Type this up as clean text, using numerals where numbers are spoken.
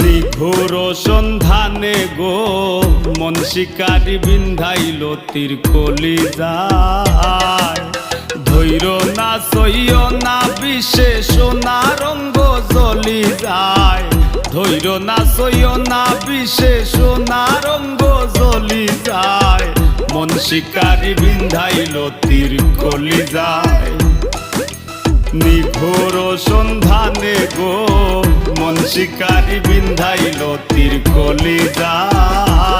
নিঘোর সন্ধানে গো মন শিকারি বিন্ধাইল তীর কলিজায়। ধৈর না সইয় না বিশেষ না রঙ্গ জ্বলি যায়। ধৈর না সইয় না বিশেষ না রঙ্গ জ্বলি যায়। মন শিকারি বিন্ধাইল তীর কলিজায়। নিঘোর সন্ধানে গো মন শিকারি বিন্ধাইল তীর কলিজায়।